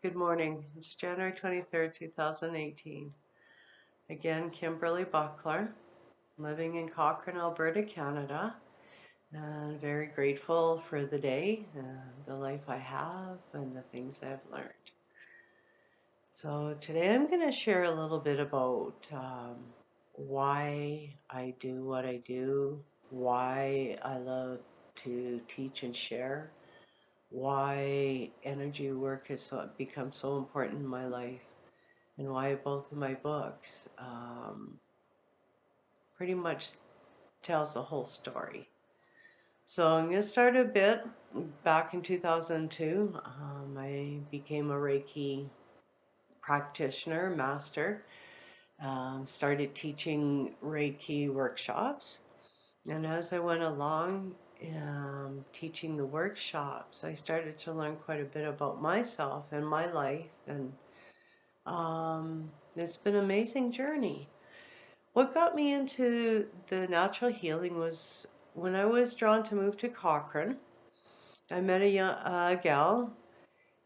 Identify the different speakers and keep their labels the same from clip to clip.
Speaker 1: Good morning. It's January 23rd, 2018. Again, Kimberly Buckler, living in Cochrane, Alberta, Canada, and very grateful for the day, the life I have, and the things I've learned. So today I'm going to share a little bit about why I do what I do, why I love to teach and share, why energy work has become so important in my life, and why both of my books pretty much tells the whole story. So I'm going to start a bit. Back in 2002, I became a Reiki practitioner, master, started teaching Reiki workshops. And as I went along teaching the workshops, I started to learn quite a bit about myself and my life. And it's been an amazing journey. What got me into the natural healing was when I was drawn to move to Cochrane. I met a gal,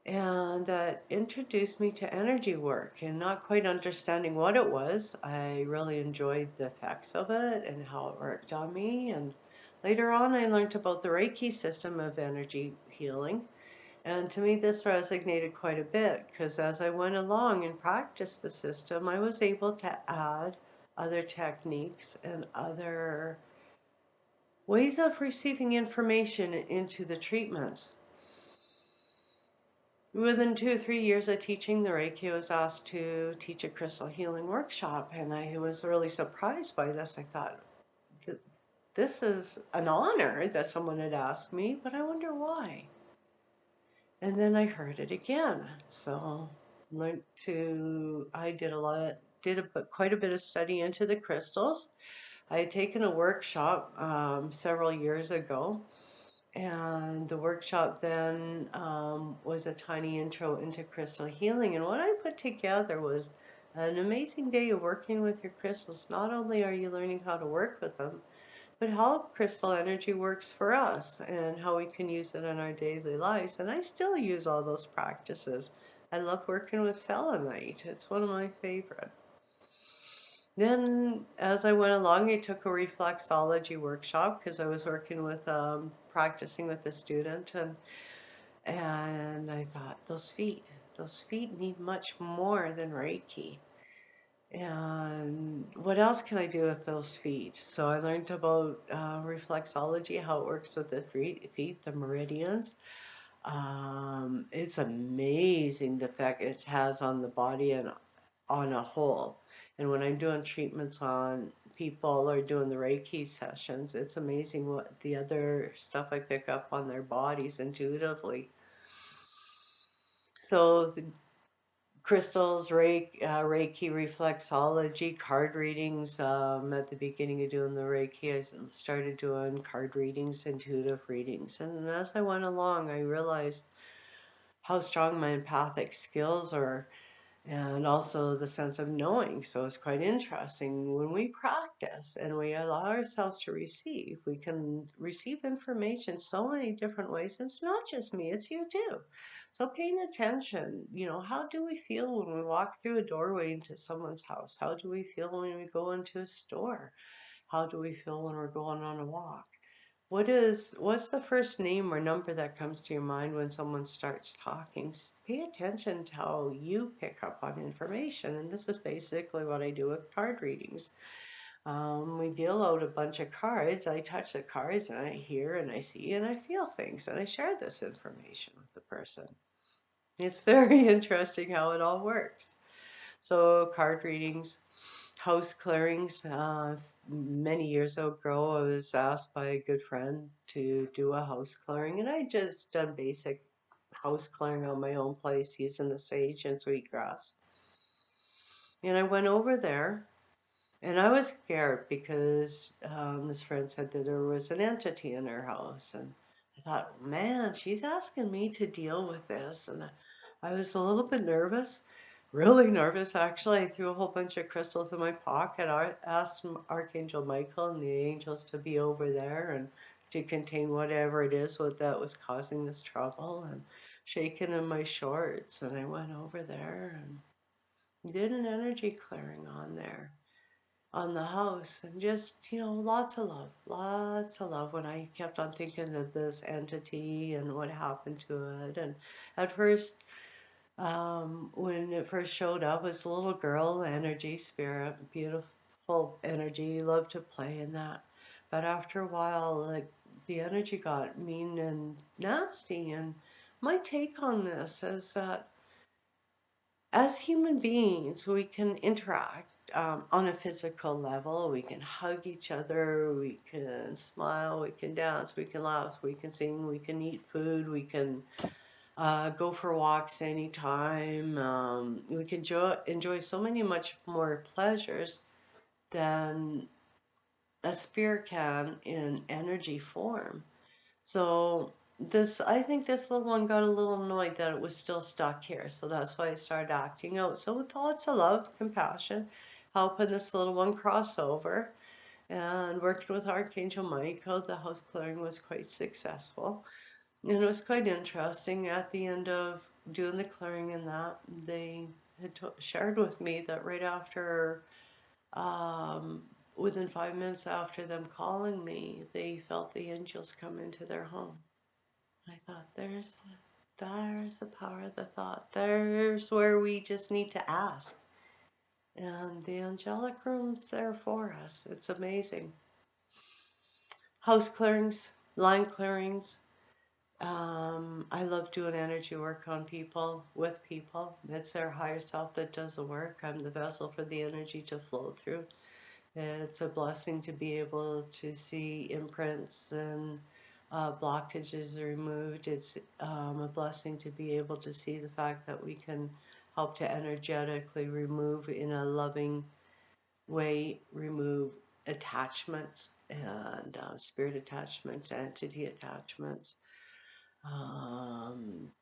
Speaker 1: and that introduced me to energy work, and not quite understanding what it was. I really enjoyed the effects of it and how it worked on me. And later on, I learned about the Reiki system of energy healing. And to me, this resonated quite a bit because as I went along and practiced the system, I was able to add other techniques and other ways of receiving information into the treatments. Within 2 or 3 years of teaching the Reiki, I was asked to teach a crystal healing workshop, and I was really surprised by this. I thought, this is an honor that someone had asked me, but I wonder why. And then I heard it again. So I did quite a bit of study into the crystals. I had taken a workshop several years ago, and the workshop then was a tiny intro into crystal healing. And what I put together was an amazing day of working with your crystals. Not only are you learning how to work with them, but how crystal energy works for us and how we can use it in our daily lives. And I still use all those practices. I love working with selenite. It's one of my favorite. Then as I went along, I took a reflexology workshop because I was working with practicing with a student, and I thought those feet need much more than Reiki. And what else can I do with those feet? So I learned about reflexology, how it works with the feet, the meridians. It's amazing the effect it has on the body and on a whole. And when I'm doing treatments on people or doing the Reiki sessions, it's amazing what the other stuff I pick up on their bodies intuitively. So the crystals, Reiki, reflexology, card readings. At the beginning of doing the Reiki, I started doing card readings, intuitive readings. And as I went along, I realized how strong my empathic skills are and also the sense of knowing. So it's quite interesting. When we practice and we allow ourselves to receive, we can receive information so many different ways. And it's not just me, it's you too. So paying attention, how do we feel when we walk through a doorway into someone's house? How do we feel when we go into a store? How do we feel when we're going on a walk? What's the first name or number that comes to your mind when someone starts talking? Pay attention to how you pick up on information. And this is basically what I do with card readings. We deal out a bunch of cards. I touch the cards and I hear and I see and I feel things, and I share this information with the person. It's very interesting how it all works. So card readings, house clearings. Many years ago, I was asked by a good friend to do a house clearing, and I just done basic house clearing on my own place using the sage and sweetgrass. And I went over there, and I was scared because this friend said that there was an entity in her house, and I thought, man, she's asking me to deal with this, and I was a little bit nervous. Really nervous, actually. I threw a whole bunch of crystals in my pocket. I asked Archangel Michael and the angels to be over there and to contain whatever it is that was causing this trouble. And shaking in my shorts, and I went over there and did an energy clearing on there, on the house, and just, lots of love, lots of love. When I kept on thinking of this entity and what happened to it, and at first, when it first showed up, it was a little girl energy, spirit, beautiful energy, loved to play in that. But after a while, like, the energy got mean and nasty. And my take on this is that as human beings, we can interact on a physical level. We can hug each other, we can smile, we can dance, we can laugh, we can sing, we can eat food, we can go for walks anytime. We can enjoy so many much more pleasures than a spirit can in energy form. So I think this little one got a little annoyed that it was still stuck here. So that's why it started acting out. So with lots of love, compassion, helping this little one cross over, and working with Archangel Michael, the house clearing was quite successful. And it was quite interesting. At the end of doing the clearing and that, they had shared with me that right after, um, within 5 minutes after them calling me, they felt the angels come into their home. I thought, there's the power of the thought. There's where we just need to ask. And the angelic room's there for us. It's amazing. House clearings, line clearings. I love doing energy work on people, with people. It's their higher self that does the work. I'm the vessel for the energy to flow through. It's a blessing to be able to see imprints and blockages removed. It's a blessing to be able to see the fact that we can help to energetically remove, in a loving way, remove attachments and spirit attachments, entity attachments.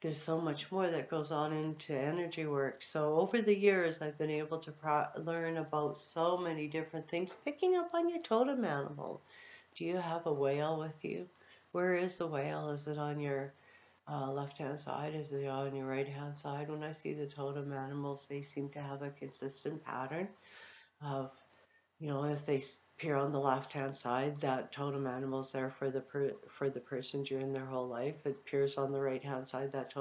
Speaker 1: There's so much more that goes on into energy work. So over the years, I've been able to learn about so many different things. Picking up on your totem animal. Do you have a whale with you? Where is the whale? Is it on your left-hand side? Is it on your right-hand side? When I see the totem animals, they seem to have a consistent pattern of, if they appear on the left-hand side, that totem animal is there for the person during their whole life. It appears on the right-hand side, that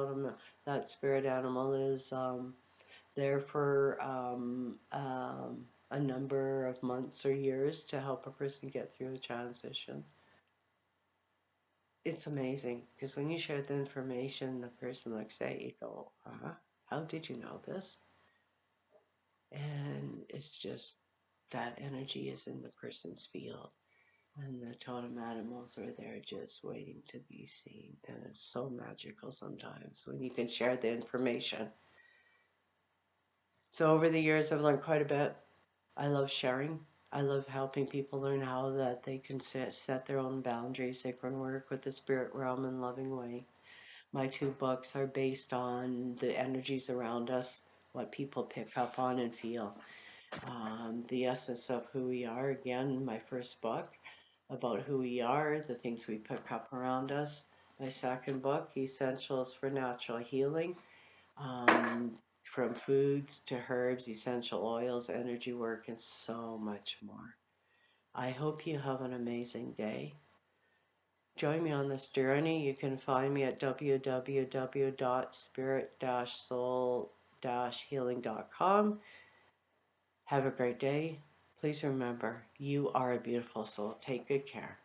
Speaker 1: spirit animal is there for a number of months or years to help a person get through a transition. It's amazing because when you share the information, the person looks at you, go, how did you know this? And it's just that energy is in the person's field. And the totem animals are there just waiting to be seen. And it's so magical sometimes when you can share the information. So over the years, I've learned quite a bit. I love sharing. I love helping people learn how that they can set their own boundaries. They can work with the spirit realm in a loving way. My two books are based on the energies around us, what people pick up on and feel. The essence of who we are, again, my first book about who we are, the things we pick up around us. My second book, Essentials for Natural Healing, from foods to herbs, essential oils, energy work, and so much more. I hope you have an amazing day. Join me on this journey. You can find me at www.spirit-soul-healing.com. Have a great day. Please remember, you are a beautiful soul. Take good care.